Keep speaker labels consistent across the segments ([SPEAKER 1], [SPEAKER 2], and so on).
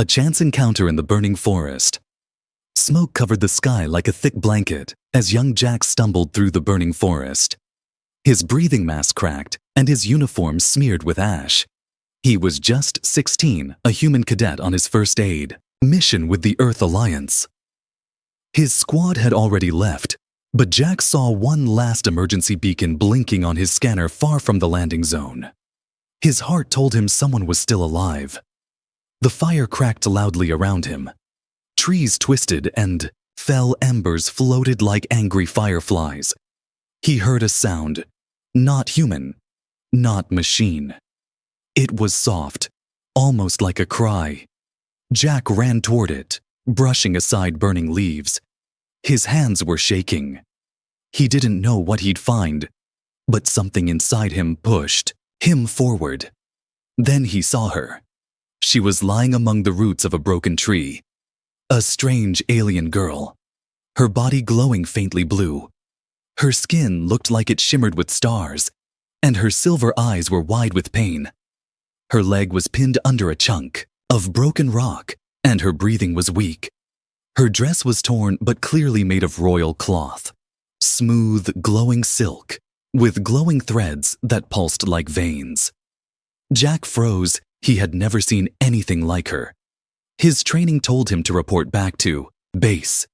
[SPEAKER 1] A chance encounter in the burning forest. Smoke covered the sky like a thick blanket as young Jack stumbled through the burning forest. His breathing mask cracked and his uniform smeared with ash. He was just 16, a human cadet on his first aid mission with the Earth Alliance. His squad had already left, but Jack saw one last emergency beacon blinking on his scanner far from the landing zone. His heart told him someone was still alive. The fire cracked loudly around him. Trees twisted and fell embers floated like angry fireflies. He heard a sound, not human, not machine. It was soft, almost like a cry. Jack ran toward it, brushing aside burning leaves. His hands were shaking. He didn't know what he'd find, but something inside him pushed him forward. Then he saw her. She was lying among the roots of a broken tree. A strange alien girl, her body glowing faintly blue. Her skin looked like it shimmered with stars, and her silver eyes were wide with pain. Her leg was pinned under a chunk of broken rock, and her breathing was weak. Her dress was torn but clearly made of royal cloth, smooth, glowing silk, with glowing threads that pulsed like veins. Jack froze. He had never seen anything like her. His training told him to report back to base.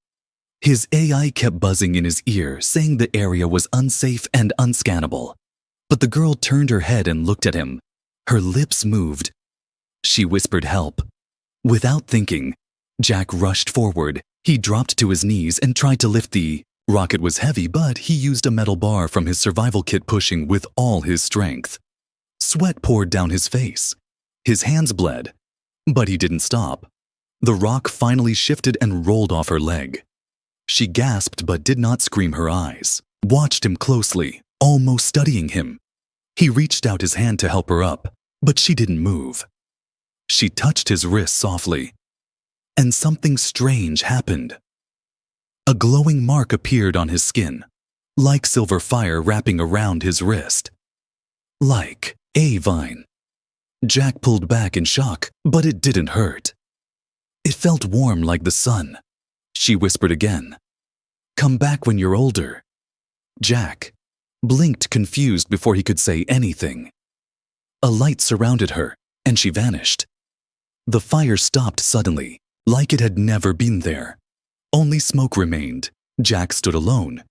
[SPEAKER 1] His AI kept buzzing in his ear, saying the area was unsafe and unscannable. But the girl turned her head and looked at him. Her lips moved. She whispered help. Without thinking, Jack rushed forward. He dropped to his knees and tried to lift the rocket. Was heavy, but he used a metal bar from his survival kit, pushing with all his strength. Sweat poured down his face. His hands bled, but he didn't stop. The rock finally shifted and rolled off her leg. She gasped but did not scream. Her eyes watched him closely, almost studying him. He reached out his hand to help her up, but she didn't move. She touched his wrist softly, and something strange happened. A glowing mark appeared on his skin, like silver fire wrapping around his wrist. Like a vine. Jack pulled back in shock, but it didn't hurt. It felt warm like the sun. She whispered again, "Come back when you're older." Jack blinked, confused, before he could say anything. A light surrounded her, and she vanished. The fire stopped suddenly, like it had never been there. Only smoke remained. Jack stood alone,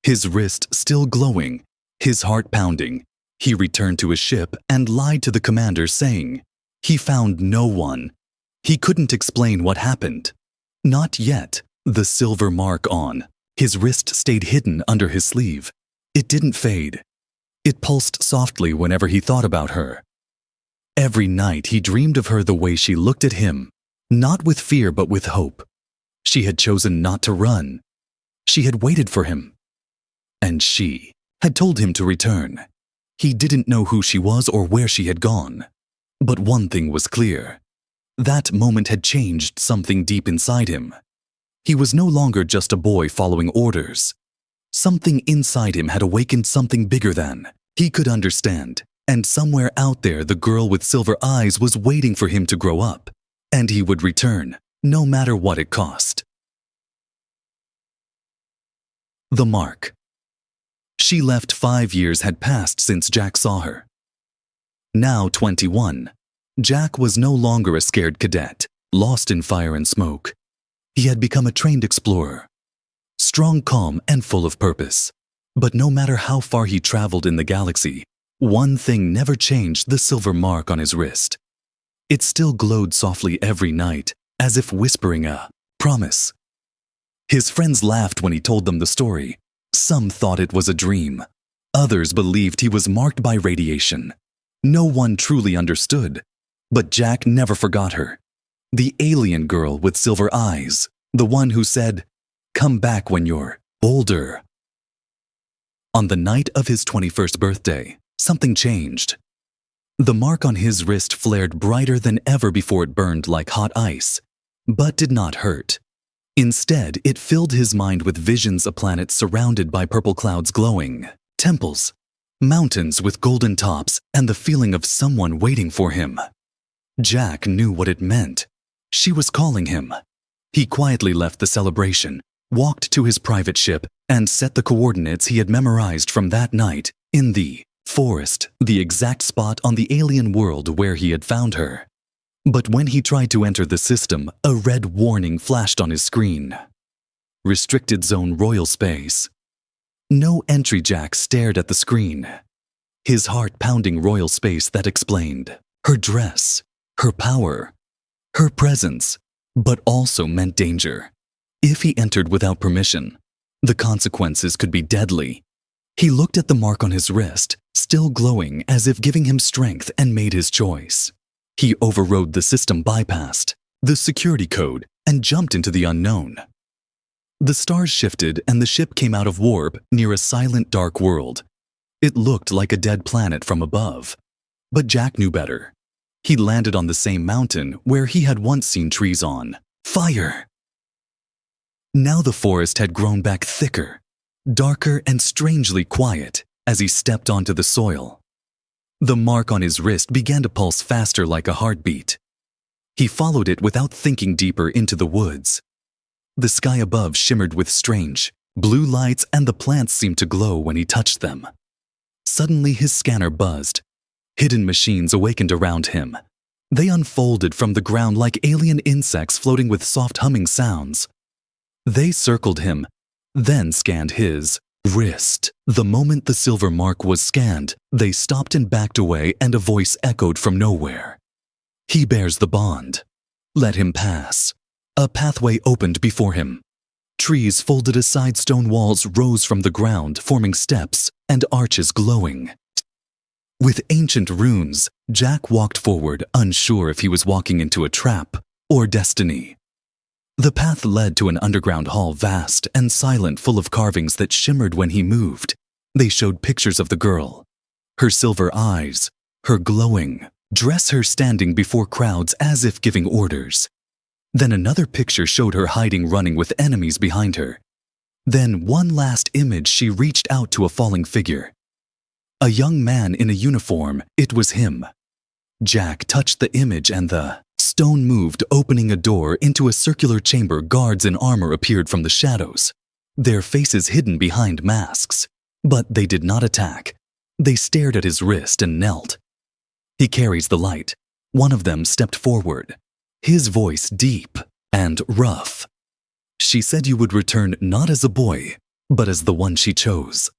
[SPEAKER 1] his wrist still glowing, his heart pounding. He returned to his ship and lied to the commander, saying he found no one. He couldn't explain what happened. Not yet. The silver mark on his wrist stayed hidden under his sleeve. It didn't fade. It pulsed softly whenever he thought about her. Every night he dreamed of her the way she looked at him, not with fear but with hope. She had chosen not to run. She had waited for him. And she had told him to return. He didn't know who she was or where she had gone. But one thing was clear. That moment had changed something deep inside him. He was no longer just a boy following orders. Something inside him had awakened something bigger than he could understand. And somewhere out there, the girl with silver eyes was waiting for him to grow up. And he would return, no matter what it cost. The mark. She left. 5 years had passed since Jack saw her. Now 21, Jack was no longer a scared cadet, lost in fire and smoke. He had become a trained explorer, strong, calm, and full of purpose. But no matter how far he traveled in the galaxy, one thing never changed: the silver mark on his wrist. It still glowed softly every night, as if whispering a promise. His friends laughed when he told them the story. Some thought it was a dream. Others believed he was marked by radiation. No one truly understood. But Jack never forgot her. The alien girl with silver eyes. The one who said, "Come back when you're older." On the night of his 21st birthday, something changed. The mark on his wrist flared brighter than ever before. It burned like hot ice, but did not hurt. Instead, it filled his mind with visions: a planet surrounded by purple clouds glowing, temples, mountains with golden tops, and the feeling of someone waiting for him. Jack knew what it meant. She was calling him. He quietly left the celebration, walked to his private ship, and set the coordinates he had memorized from that night in the forest, the exact spot on the alien world where he had found her. But when he tried to enter the system, a red warning flashed on his screen. Restricted Zone Royal Space. No entry. Jack stared at the screen. His heart pounding royal space that explained her dress, her power, her presence, but also meant danger. If he entered without permission, the consequences could be deadly. He looked at the mark on his wrist, still glowing as if giving him strength, and made his choice. He overrode the system bypassed, the security code, and jumped into the unknown. The stars shifted and the ship came out of warp near a silent dark world. It looked like a dead planet from above. But Jack knew better. He landed on the same mountain where he had once seen trees on fire. Now the forest had grown back thicker, darker and strangely quiet as he stepped onto the soil. The mark on his wrist began to pulse faster like a heartbeat. He followed it without thinking deeper into the woods. The sky above shimmered with strange, blue lights and the plants seemed to glow when he touched them. Suddenly his scanner buzzed. Hidden machines awakened around him. They unfolded from the ground like alien insects floating with soft humming sounds. They circled him, then scanned his wrist. The moment the silver mark was scanned, they stopped and backed away, and a voice echoed from nowhere. "He bears the bond. Let him pass." A pathway opened before him. Trees folded aside, stone walls rose from the ground, forming steps and arches glowing. With ancient runes, Jack walked forward, unsure if he was walking into a trap or destiny. The path led to an underground hall, vast and silent, full of carvings that shimmered when he moved. They showed pictures of the girl, her silver eyes, her glowing dress, her standing before crowds as if giving orders. Then another picture showed her hiding, running with enemies behind her. Then one last image, she reached out to a falling figure. A young man in a uniform. It was him. Jack touched the image and the stone moved, opening a door into a circular chamber. Guards in armor appeared from the shadows, their faces hidden behind masks. But they did not attack. They stared at his wrist and knelt. "He carries the light." One of them stepped forward, his voice deep and rough. "She said you would return not as a boy, but as the one she chose."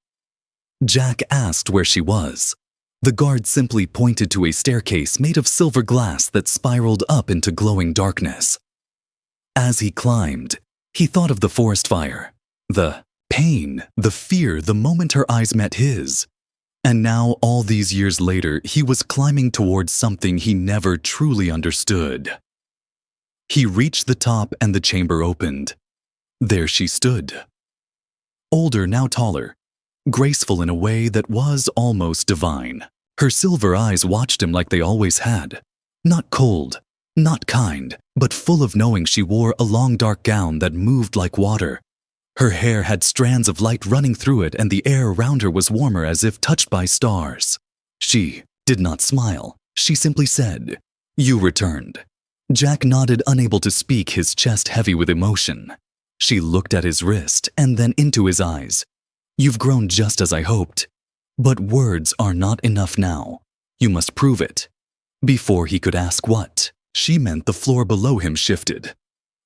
[SPEAKER 1] Jack asked where she was. The guard simply pointed to a staircase made of silver glass that spiraled up into glowing darkness. As he climbed, he thought of the forest fire, the pain, the fear the moment her eyes met his. And now, all these years later, he was climbing towards something he never truly understood. He reached the top and the chamber opened. There she stood. Older, now taller, graceful in a way that was almost divine. Her silver eyes watched him like they always had. Not cold, not kind, but full of knowing. She wore a long dark gown that moved like water. Her hair had strands of light running through it, and the air around her was warmer, as if touched by stars. She did not smile. She simply said, "You returned." Jack nodded, unable to speak, his chest heavy with emotion. She looked at his wrist and then into his eyes. "You've grown just as I hoped. But words are not enough now. You must prove it." Before he could ask what she meant, the floor below him shifted.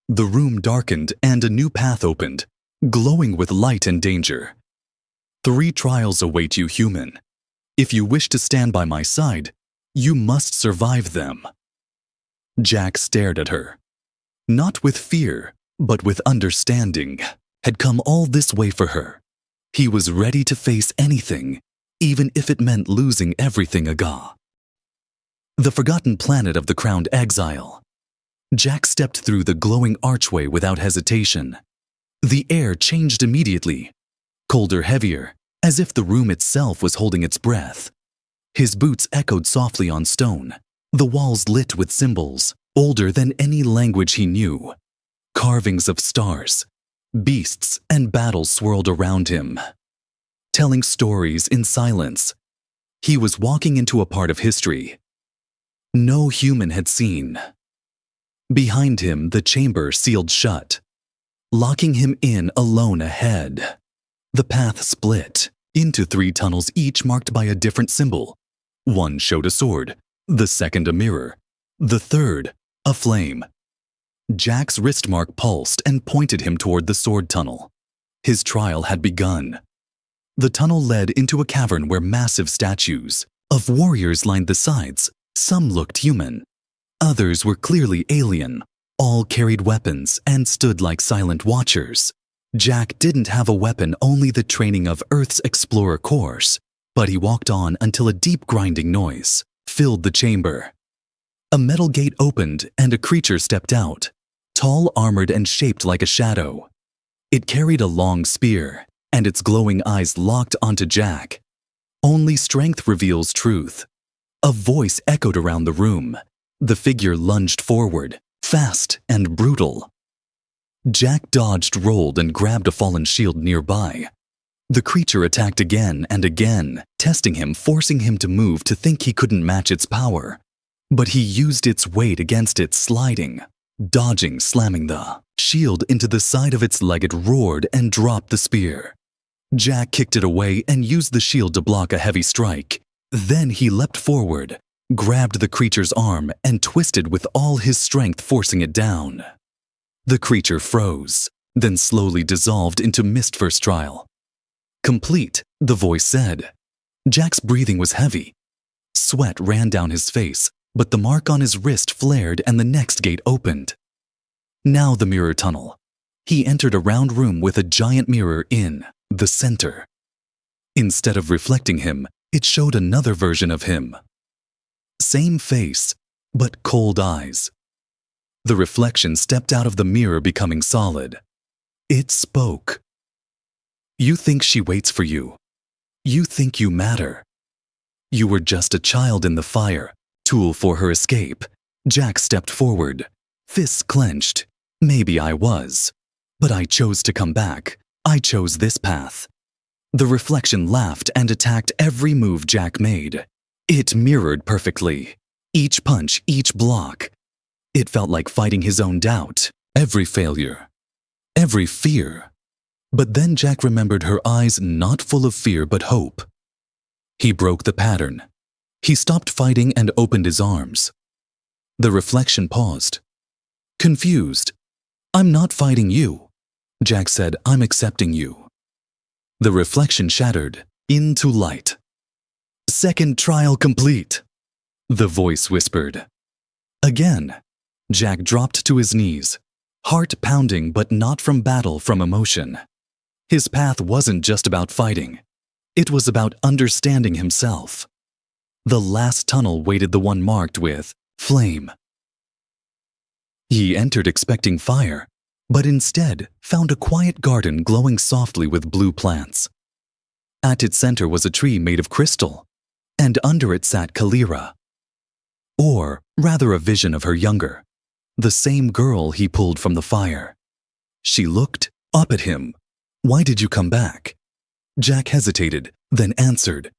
[SPEAKER 1] The room darkened and a new path opened, glowing with light and danger. "3 trials await you, human. If you wish to stand by my side, you must survive them." Jack stared at her. Not with fear, but with understanding. Had come all this way for her. He was ready to face anything, even if it meant losing everything. Aga. The forgotten planet of the crowned exile. Jack stepped through the glowing archway without hesitation. The air changed immediately, colder, heavier, as if the room itself was holding its breath. His boots echoed softly on stone, the walls lit with symbols, older than any language he knew. Carvings of stars, beasts, and battles swirled around him, telling stories in silence. He was walking into a part of history no human had seen. Behind him, the chamber sealed shut, locking him in alone ahead. The path split into 3 tunnels, each marked by a different symbol. One showed a sword, the second a mirror, the third a flame. Jack's wrist mark pulsed and pointed him toward the sword tunnel. His trial had begun. The tunnel led into a cavern where massive statues of warriors lined the sides. Some looked human. Others were clearly alien. All carried weapons and stood like silent watchers. Jack didn't have a weapon, only the training of Earth's Explorer course, but he walked on until a deep grinding noise filled the chamber. A metal gate opened and a creature stepped out, tall, armored, and shaped like a shadow. It carried a long spear, and its glowing eyes locked onto Jack. Only strength reveals truth. A voice echoed around the room. The figure lunged forward, fast and brutal. Jack dodged, rolled, and grabbed a fallen shield nearby. The creature attacked again and again, testing him, forcing him to move, to think he couldn't match its power. But he used its weight against it, sliding, dodging, slamming the shield into the side of its leg. It roared and dropped the spear. Jack kicked it away and used the shield to block a heavy strike. Then he leapt forward, grabbed the creature's arm, and twisted with all his strength, forcing it down. The creature froze, then slowly dissolved into mist. First trial complete, the voice said. Jack's breathing was heavy. Sweat ran down his face, but the mark on his wrist flared and the next gate opened. Now the mirror tunnel. He entered a round room with a giant mirror in the center. Instead of reflecting him, it showed another version of him. Same face, but cold eyes. The reflection stepped out of the mirror, becoming solid. It spoke. You think she waits for you. You think you matter. You were just a child in the fire, tool for her escape. Jack stepped forward, fists clenched. Maybe I was, but I chose to come back. I chose this path. The reflection laughed and attacked every move Jack made. It mirrored perfectly. Each punch, each block. It felt like fighting his own doubt, every failure, every fear. But then Jack remembered her eyes, not full of fear but hope. He broke the pattern. He stopped fighting and opened his arms. The reflection paused. Confused. I'm not fighting you. Jack said, I'm accepting you. The reflection shattered into light. Second trial complete, the voice whispered. Again, Jack dropped to his knees, heart pounding, but not from battle, from emotion. His path wasn't just about fighting. It was about understanding himself. The last tunnel waited, the one marked with flame. He entered expecting fire, but instead found a quiet garden glowing softly with blue plants. At its center was a tree made of crystal, and under it sat Kalira. Or rather, a vision of her younger, the same girl he pulled from the fire. She looked up at him. Why did you come back? Jack hesitated, then answered,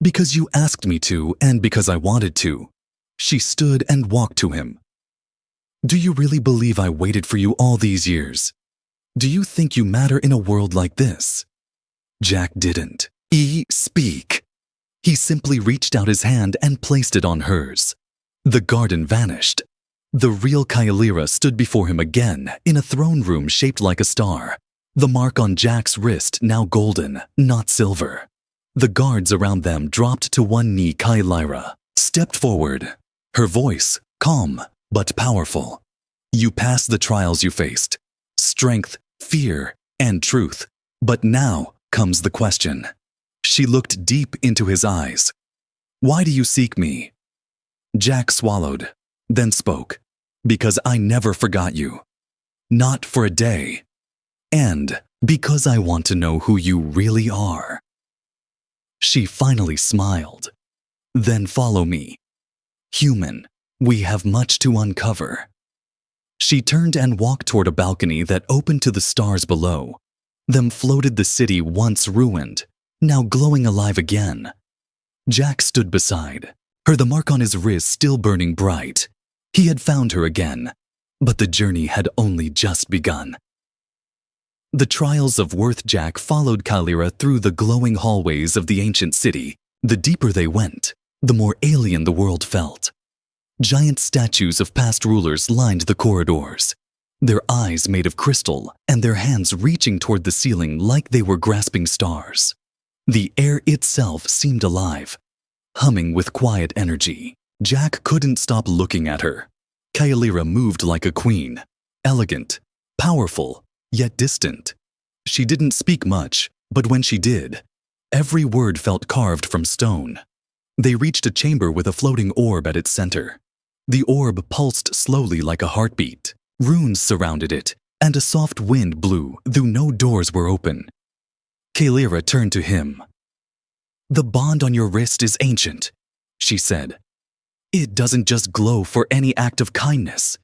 [SPEAKER 1] because you asked me to and because I wanted to. She stood and walked to him. Do you really believe I waited for you all these years? Do you think you matter in a world like this? Jack didn't speak. He simply reached out his hand and placed it on hers. The garden vanished. The real Kalira stood before him again in a throne room shaped like a star. The mark on Jack's wrist now golden, not silver. The guards around them dropped to one knee. Kalira stepped forward, her voice calm but powerful. You passed the trials you faced, strength, fear, and truth. But now comes the question. She looked deep into his eyes. Why do you seek me? Jack swallowed, then spoke. Because I never forgot you. Not for a day. And because I want to know who you really are. She finally smiled. Then follow me. Human, we have much to uncover. She turned and walked toward a balcony that opened to the stars below. Them floated the city once ruined, now glowing alive again. Jack stood beside her, the mark on his wrist still burning bright. He had found her again. But the journey had only just begun. The trials of Worth Jack followed Kalira through the glowing hallways of the ancient city. The deeper they went, the more alien the world felt. Giant statues of past rulers lined the corridors, their eyes made of crystal and their hands reaching toward the ceiling like they were grasping stars. The air itself seemed alive, humming with quiet energy. Jack couldn't stop looking at her. Kalira moved like a queen, elegant, powerful, yet distant. She didn't speak much, but when she did, every word felt carved from stone. They reached a chamber with a floating orb at its center. The orb pulsed slowly like a heartbeat. Runes surrounded it, and a soft wind blew, though no doors were open. Kalira turned to him. "The bond on your wrist is ancient," she said. "It doesn't just glow for any act of kindness.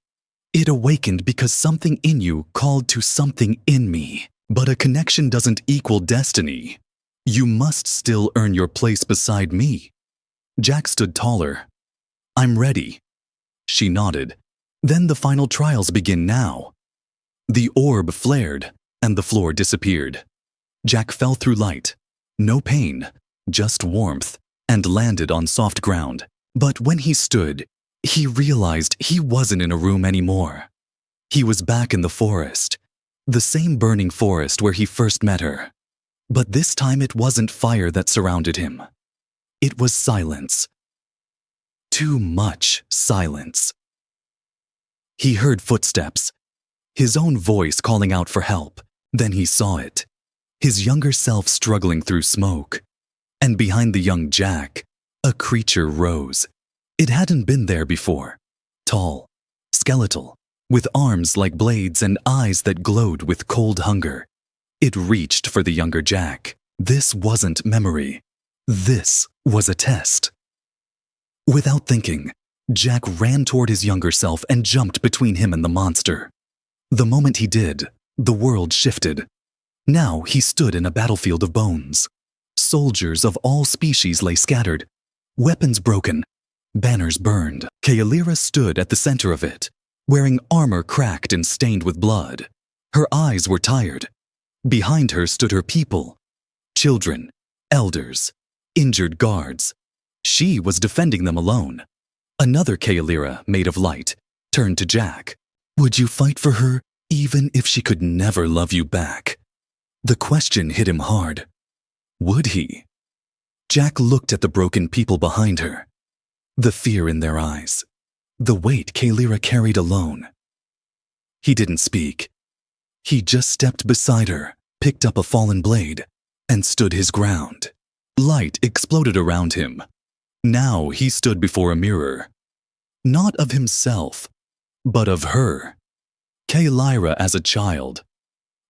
[SPEAKER 1] It awakened because something in you called to something in me. But a connection doesn't equal destiny. You must still earn your place beside me." Jack stood taller. "I'm ready." She nodded. "Then the final trials begin now." The orb flared, and the floor disappeared. Jack fell through light. No pain, just warmth, and landed on soft ground. But when he stood, he realized he wasn't in a room anymore. He was back in the forest, the same burning forest where he first met her. But this time it wasn't fire that surrounded him. It was silence. Too much silence. He heard footsteps, his own voice calling out for help. Then he saw it, his younger self struggling through smoke. And behind the young Jack, a creature rose. It hadn't been there before. Tall, skeletal, with arms like blades and eyes that glowed with cold hunger. It reached for the younger Jack. This wasn't memory. This was a test. Without thinking, Jack ran toward his younger self and jumped between him and the monster. The moment he did, the world shifted. Now he stood in a battlefield of bones. Soldiers of all species lay scattered, weapons broken, banners burned. Kalira stood at the center of it, wearing armor cracked and stained with blood. Her eyes were tired. Behind her stood her people, children, elders, injured guards. She was defending them alone. Another Kalira, made of light, turned to Jack. "Would you fight for her even if she could never love you back?" The question hit him hard. Would he? Jack looked at the broken people behind her, the fear in their eyes, the weight Kalira carried alone. He didn't speak. He just stepped beside her, picked up a fallen blade, and stood his ground. Light exploded around him. Now he stood before a mirror. Not of himself, but of her. Kalira as a child,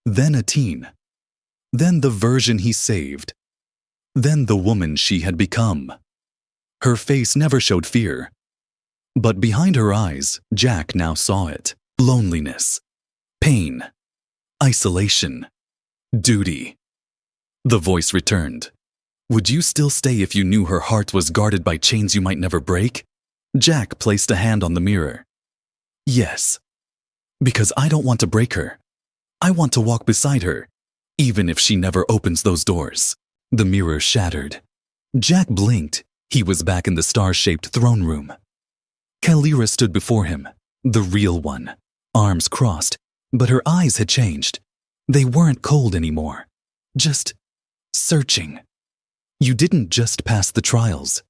[SPEAKER 1] then a teen, then the version he saved, then the woman she had become. Her face never showed fear, but behind her eyes, Jack now saw it. Loneliness, pain, isolation, duty. The voice returned. "Would you still stay if you knew her heart was guarded by chains you might never break?" Jack placed a hand on the mirror. "Yes, because I don't want to break her. I want to walk beside her, even if she never opens those doors." The mirror shattered. Jack blinked. He was back in the star-shaped throne room. Kalira stood before him, the real one, arms crossed, but her eyes had changed. They weren't cold anymore, just searching. "You didn't just pass the trials,"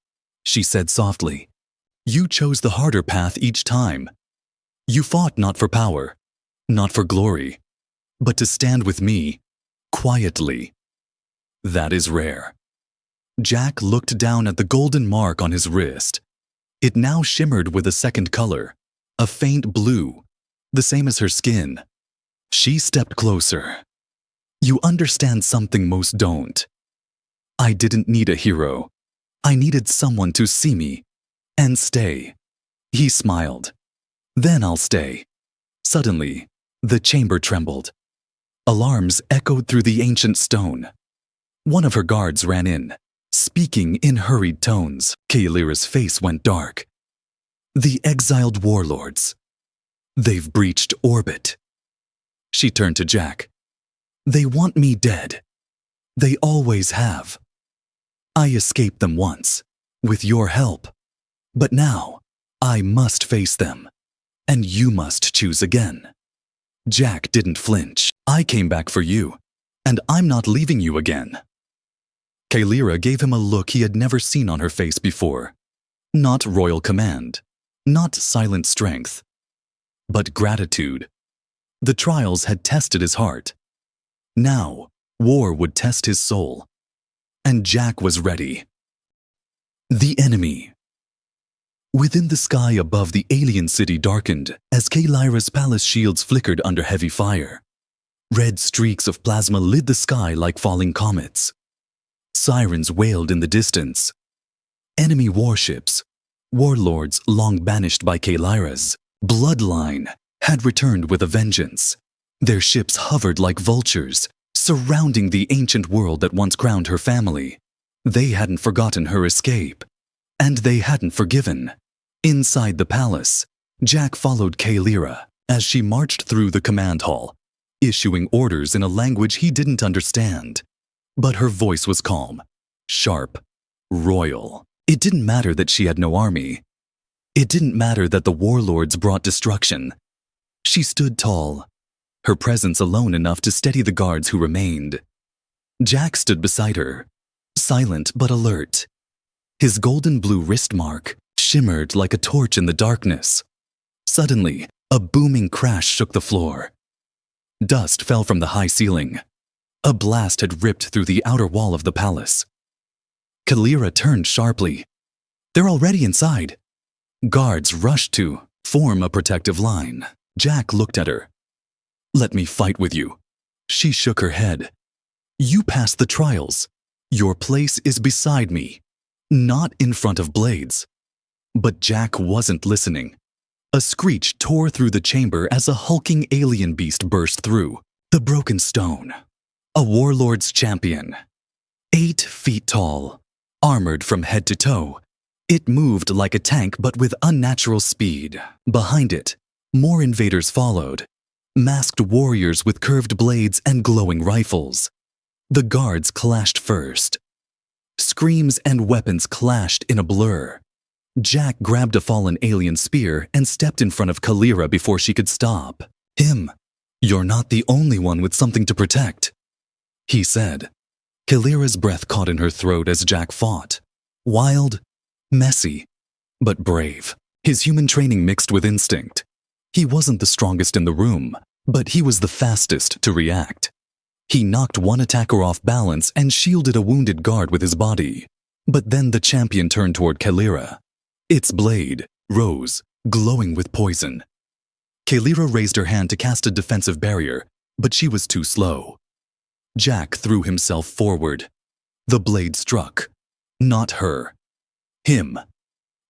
[SPEAKER 1] she said softly. "You chose the harder path each time. You fought not for power, not for glory, but to stand with me, quietly. That is rare." Jack looked down at the golden mark on his wrist. It now shimmered with a second color, a faint blue, the same as her skin. She stepped closer. "You understand something most don't. I didn't need a hero. I needed someone to see me and stay." He smiled. "Then I'll stay." Suddenly, the chamber trembled. Alarms echoed through the ancient stone. One of her guards ran in, speaking in hurried tones. Kalira's face went dark. "The exiled warlords. They've breached orbit. She turned to Jack. They want me dead. They always have. I escaped them once, with your help. But now, I must face them, and you must choose again. Jack didn't flinch. I came back for you, and I'm not leaving you again. Kalira gave him a look he had never seen on her face before. Not royal command, not silent strength, but gratitude. The trials had tested his heart. Now, war would test his soul. And Jack was ready. The enemy. Within the sky above the alien city darkened as Kalira's palace shields flickered under heavy fire. Red streaks of plasma lit the sky like falling comets. Sirens wailed in the distance. Enemy warships, warlords long banished by Kalira's bloodline, had returned with a vengeance. Their ships hovered like vultures, surrounding the ancient world that once crowned her family. They hadn't forgotten her escape, and they hadn't forgiven. Inside the palace, Jack followed Kalira as she marched through the command hall, issuing orders in a language he didn't understand. But her voice was calm, sharp, royal. It didn't matter that she had no army. It didn't matter that the warlords brought destruction. She stood tall, her presence alone enough to steady the guards who remained. Jack stood beside her, silent but alert. His golden blue wrist mark shimmered like a torch in the darkness. Suddenly, a booming crash shook the floor. Dust fell from the high ceiling. A blast had ripped through the outer wall of the palace. Kalira turned sharply. They're already inside. Guards rushed to form a protective line. Jack looked at her. Let me fight with you. She shook her head. You passed the trials. Your place is beside me, not in front of blades. But Jack wasn't listening. A screech tore through the chamber as a hulking alien beast burst through. The broken stone. A warlord's champion. 8 feet tall, armored from head to toe. It moved like a tank but with unnatural speed. Behind it, more invaders followed. Masked warriors with curved blades and glowing rifles. The guards clashed first. Screams and weapons clashed in a blur. Jack grabbed a fallen alien spear and stepped in front of Kalira before she could stop. Him. You're not the only one with something to protect, he said. Kalira's breath caught in her throat as Jack fought. Wild, messy, but brave. His human training mixed with instinct. He wasn't the strongest in the room, but he was the fastest to react. He knocked one attacker off balance and shielded a wounded guard with his body. But then the champion turned toward Kalira. Its blade rose, glowing with poison. Kalira raised her hand to cast a defensive barrier, but she was too slow. Jack threw himself forward. The blade struck. Not her. Him.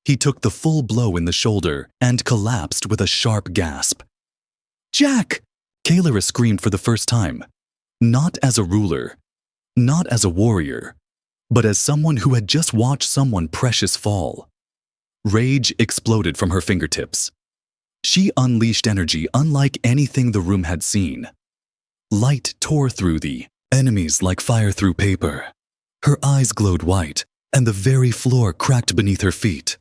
[SPEAKER 1] He took the full blow in the shoulder and collapsed with a sharp gasp. Jack! Kalira screamed for the first time. Not as a ruler, not as a warrior, but as someone who had just watched someone precious fall. Rage exploded from her fingertips. She unleashed energy unlike anything the room had seen. Light tore through the enemies like fire through paper. Her eyes glowed white, and the very floor cracked beneath her feet.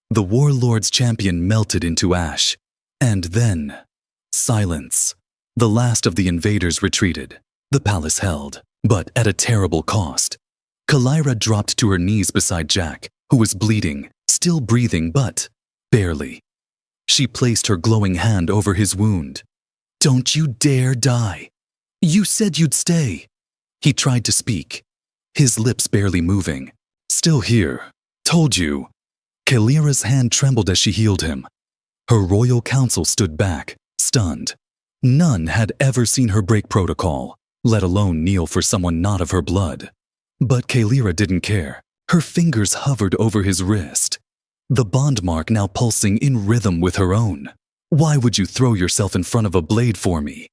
[SPEAKER 1] The warlord's champion melted into ash. And then, silence. The last of the invaders retreated. The palace held, but at a terrible cost. Kalira dropped to her knees beside Jack, who was bleeding, still breathing, but barely. She placed her glowing hand over his wound. Don't you dare die. You said you'd stay. He tried to speak, his lips barely moving. Still here. Told you. Kalira's hand trembled as she healed him. Her royal council stood back, stunned. None had ever seen her break protocol, let alone kneel for someone not of her blood. But Kalira didn't care. Her fingers hovered over his wrist, the bond mark now pulsing in rhythm with her own. Why would you throw yourself in front of a blade for me?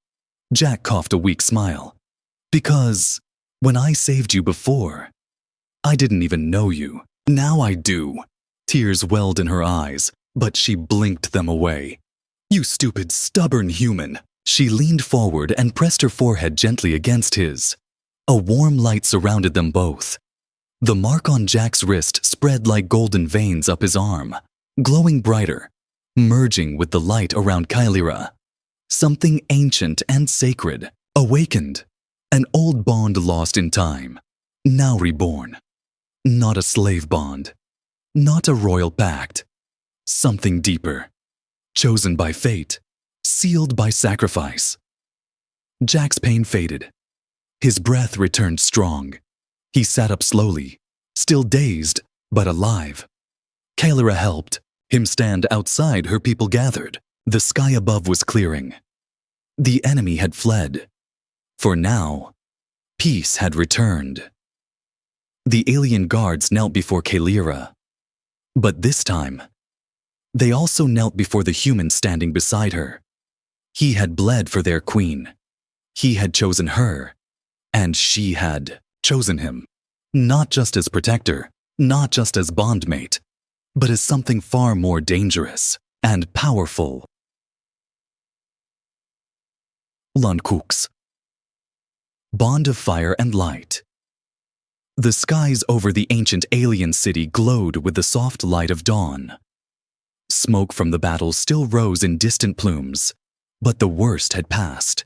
[SPEAKER 1] Jack coughed a weak smile. Because when I saved you before, I didn't even know you. Now I do. Tears welled in her eyes, but she blinked them away. "You stupid, stubborn human." She leaned forward and pressed her forehead gently against his. A warm light surrounded them both. The mark on Jack's wrist spread like golden veins up his arm, glowing brighter, merging with the light around Kylira. Something ancient and sacred awakened, an old bond lost in time, now reborn. Not a slave bond, not a royal pact, something deeper, chosen by fate, sealed by sacrifice. Jack's pain faded. His breath returned strong. He sat up slowly, still dazed, but alive. Kylira helped him stand outside. Her people gathered. The sky above was clearing. The enemy had fled. For now, peace had returned. The alien guards knelt before Kylira. But this time, they also knelt before the human standing beside her. He had bled for their queen. He had chosen her, and she had chosen him. Not just as protector, not just as bondmate, but as something far more dangerous and powerful. Lunkuks. Bond of fire and light. The skies over the ancient alien city glowed with the soft light of dawn. Smoke from the battle still rose in distant plumes, but the worst had passed.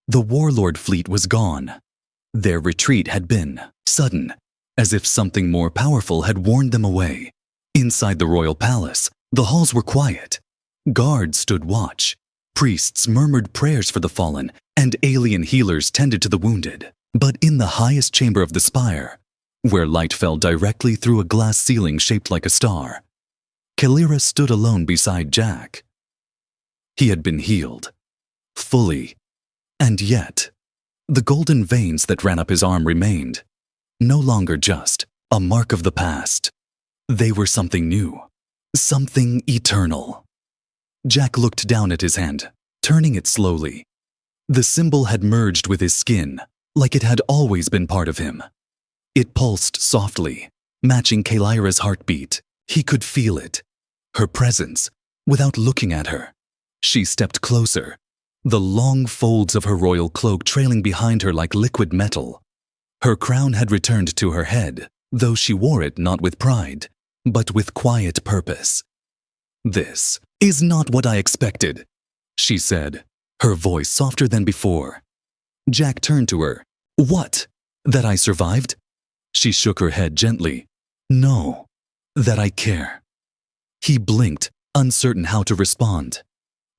[SPEAKER 1] The warlord fleet was gone. Their retreat had been sudden, as if something more powerful had warned them away. Inside the royal palace, the halls were quiet. Guards stood watch. Priests murmured prayers for the fallen, and alien healers tended to the wounded. But in the highest chamber of the spire, where light fell directly through a glass ceiling shaped like a star, Kylira stood alone beside Jack. He had been healed, fully, and yet, the golden veins that ran up his arm remained, no longer just a mark of the past. They were something new, something eternal. Jack looked down at his hand, turning it slowly. The symbol had merged with his skin, like it had always been part of him. It pulsed softly, matching Kylira's heartbeat. He could feel it, her presence, without looking at her. She stepped closer, the long folds of her royal cloak trailing behind her like liquid metal. Her crown had returned to her head, though she wore it not with pride, but with quiet purpose. "This is not what I expected," she said, her voice softer than before. Jack turned to her. "What? That I survived?" She shook her head gently. "No, that I care." He blinked, uncertain how to respond.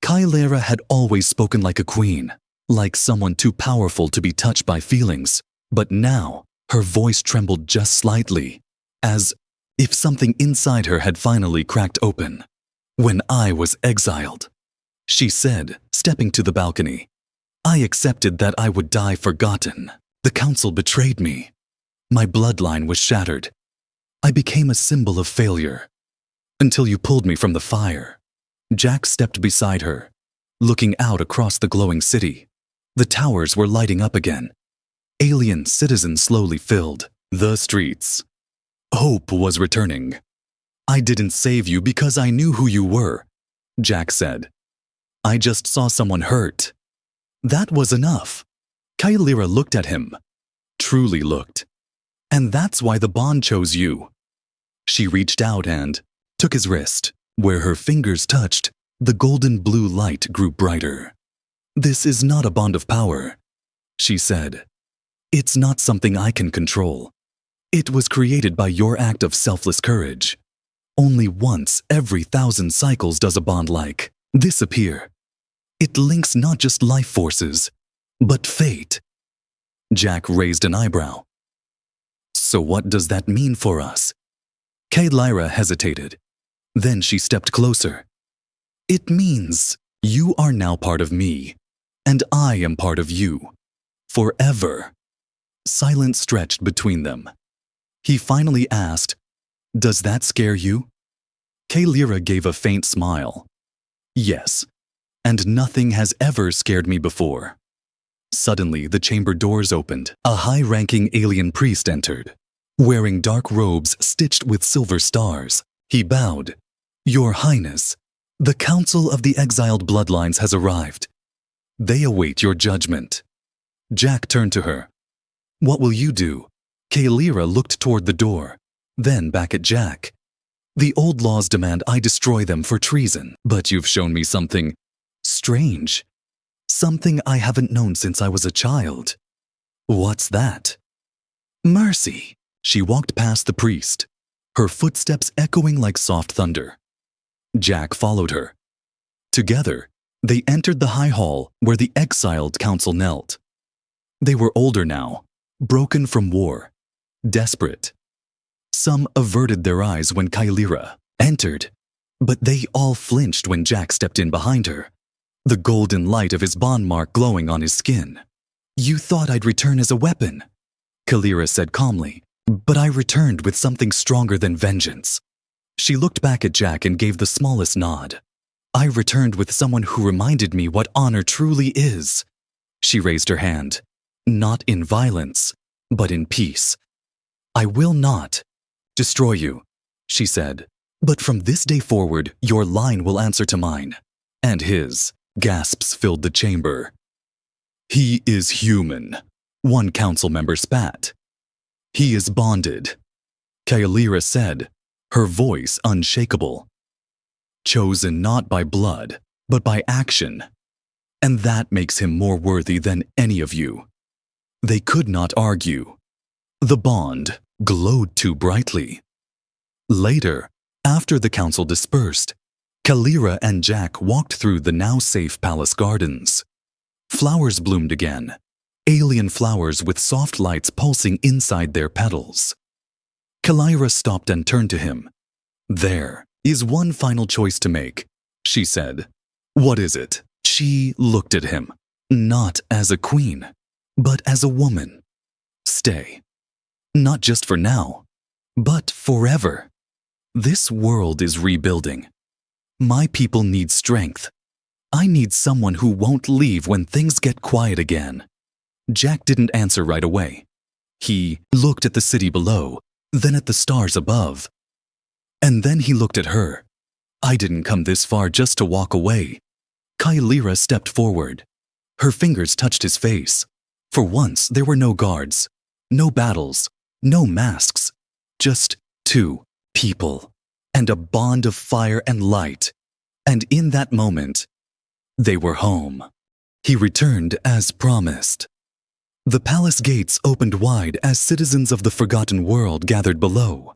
[SPEAKER 1] Kylira had always spoken like a queen, like someone too powerful to be touched by feelings, but now her voice trembled just slightly, as if something inside her had finally cracked open. "When I was exiled," she said, stepping to the balcony, "I accepted that I would die forgotten. The council betrayed me. My bloodline was shattered. I became a symbol of failure. Until you pulled me from the fire." Jack stepped beside her, looking out across the glowing city. The towers were lighting up again. Alien citizens slowly filled the streets. Hope was returning. "I didn't save you because I knew who you were," Jack said. "I just saw someone hurt." That was enough. Kylira looked at him, truly looked. "And that's why the bond chose you." She reached out and took his wrist. Where her fingers touched, the golden blue light grew brighter. "This is not a bond of power," she said. "It's not something I can control. It was created by your act of selfless courage. Only once every 1,000 cycles does a bond like this appear. It links not just life forces, but fate." Jack raised an eyebrow. "So what does that mean for us?" Kylira hesitated. Then she stepped closer. "It means you are now part of me, and I am part of you. Forever." Silence stretched between them. He finally asked, "Does that scare you?" Kylira gave a faint smile. "Yes, and nothing has ever scared me before." Suddenly, the chamber doors opened. A high-ranking alien priest entered, wearing dark robes stitched with silver stars. He bowed. "Your Highness, The Council of the Exiled Bloodlines has arrived. They await your judgment. Jack turned to her. What will you do? Kaelira looked toward the door, then back at Jack. The old laws demand I destroy them for treason, but you've shown me something strange. Something I haven't known since I was a child. What's that? Mercy. She walked past the priest, her footsteps echoing like soft thunder. Jack followed her. Together, they entered the high hall where the exiled council knelt. They were older now, broken from war, desperate. Some averted their eyes when Kaelira entered, but they all flinched when Jack stepped in behind her, the golden light of his bond mark glowing on his skin. You thought I'd return as a weapon, Kaelira said calmly, but I returned with something stronger than vengeance. She looked back at Jack and gave the smallest nod. I returned with someone who reminded me what honor truly is. She raised her hand, not in violence, but in peace. I will not destroy you, she said, but from this day forward, your line will answer to mine. And his. Gasps filled the chamber. He is human, one council member spat. He is bonded, Kaelira said, her voice unshakable. Chosen not by blood, but by action. And that makes him more worthy than any of you. They could not argue. The bond glowed too brightly. Later, after the council dispersed, Kaelira and Jack walked through the now safe palace gardens. Flowers bloomed again, alien flowers with soft lights pulsing inside their petals. Kaelira stopped and turned to him. There is one final choice to make, she said. What is it? She looked at him, not as a queen, but as a woman. Stay. Not just for now, but forever. This world is rebuilding. My people need strength. I need someone who won't leave when things get quiet again. Jack didn't answer right away. He looked at the city below, then at the stars above. And then he looked at her. I didn't come this far just to walk away. Kaelira stepped forward. Her fingers touched his face. For once, there were no guards, no battles, no masks, just two people, and a bond of fire and light. And in that moment, they were home. He returned as promised. The palace gates opened wide as citizens of the forgotten world gathered below.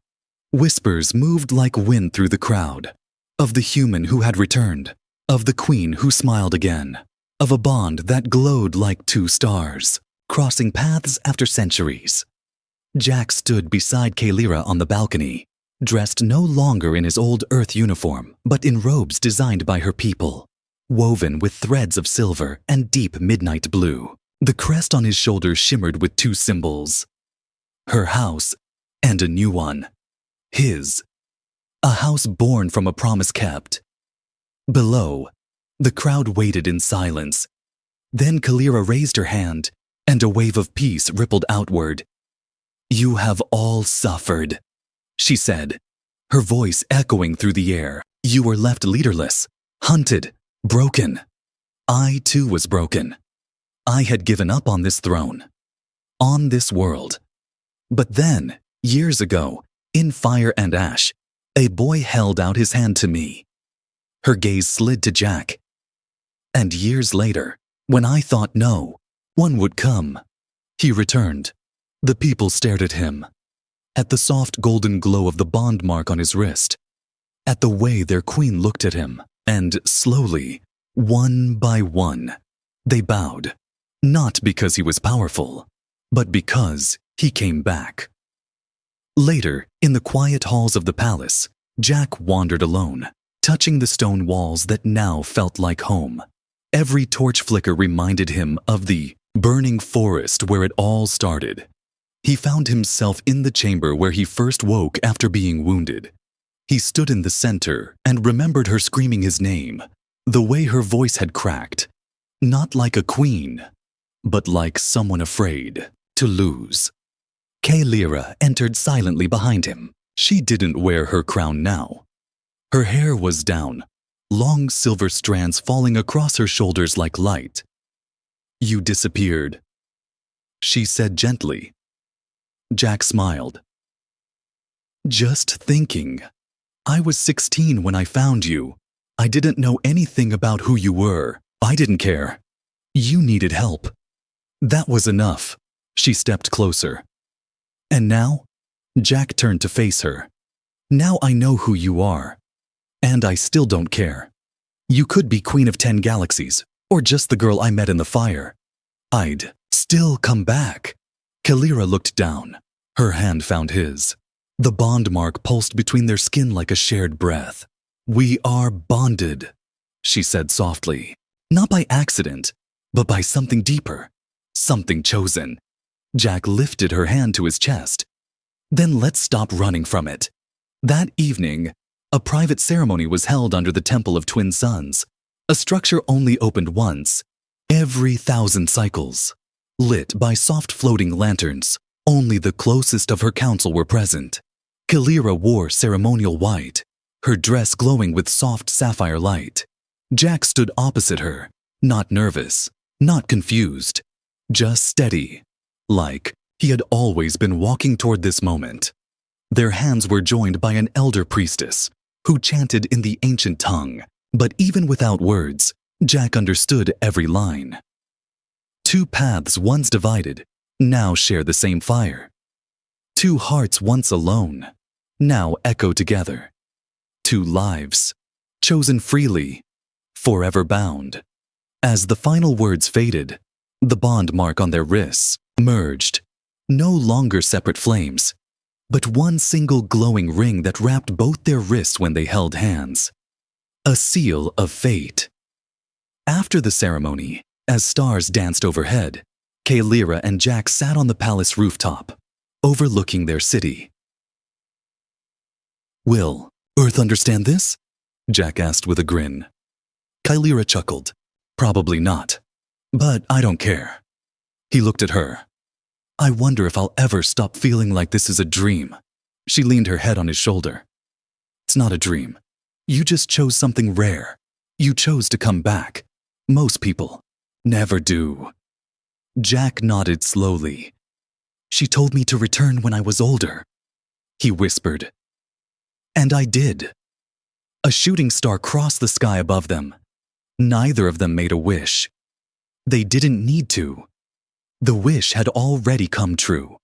[SPEAKER 1] Whispers moved like wind through the crowd, of the human who had returned, of the queen who smiled again, of a bond that glowed like two stars, crossing paths after centuries. Jack stood beside Kaelira on the balcony, dressed no longer in his old Earth uniform, but in robes designed by her people, woven with threads of silver and deep midnight blue. The crest on his shoulder shimmered with two symbols, her house and a new one, his, a house born from a promise kept. Below, the crowd waited in silence. Then Kaelira raised her hand, and a wave of peace rippled outward. You have all suffered, she said, her voice echoing through the air. You were left leaderless, hunted, broken. I too was broken. I had given up on this throne, on this world. But then, years ago, in fire and ash, a boy held out his hand to me. Her gaze slid to Jack. And years later, when I thought no, one would come, he returned. The people stared at him, at the soft golden glow of the bond mark on his wrist, at the way their queen looked at him, and slowly, one by one, they bowed, not because he was powerful, but because he came back. Later, in the quiet halls of the palace, Jack wandered alone, touching the stone walls that now felt like home. Every torch flicker reminded him of the burning forest where it all started. He found himself in the chamber where he first woke after being wounded. He stood in the center and remembered her screaming his name, the way her voice had cracked, not like a queen, but like someone afraid to lose. Kaelira entered silently behind him. She didn't wear her crown now. Her hair was down, long silver strands falling across her shoulders like light. "You disappeared," she said gently. Jack smiled. "Just thinking. I was 16 when I found you. I didn't know anything about who you were. I didn't care. You needed help. That was enough." She stepped closer. "And now?" Jack turned to face her. "Now I know who you are. And I still don't care. You could be Queen of 10 Galaxies, or just the girl I met in the fire. I'd still come back." Kalira looked down. Her hand found his. The bond mark pulsed between their skin like a shared breath. "We are bonded," she said softly. "Not by accident, but by something deeper. Something chosen." Jack lifted her hand to his chest. "Then let's stop running from it." That evening, a private ceremony was held under the Temple of Twin Suns, a structure only opened once, every 1,000 cycles. Lit by soft floating lanterns, only the closest of her council were present. Kalira wore ceremonial white, her dress glowing with soft sapphire light. Jack stood opposite her, not nervous, not confused, just steady, like he had always been walking toward this moment. Their hands were joined by an elder priestess, who chanted in the ancient tongue, but even without words, Jack understood every line. Two paths once divided, now share the same fire. Two hearts once alone, now echo together. Two lives, chosen freely, forever bound. As the final words faded, the bond mark on their wrists merged, no longer separate flames, but one single glowing ring that wrapped both their wrists when they held hands. A seal of fate. After the ceremony, as stars danced overhead, Kalira and Jack sat on the palace rooftop, overlooking their city. "Will Earth understand this?" Jack asked with a grin. Kalira chuckled. "Probably not. But I don't care." He looked at her. "I wonder if I'll ever stop feeling like this is a dream." She leaned her head on his shoulder. "It's not a dream. You just chose something rare. You chose to come back. Most people never do." Jack nodded slowly. "She told me to return when I was older," he whispered. "And I did." A shooting star crossed the sky above them. Neither of them made a wish. They didn't need to. The wish had already come true.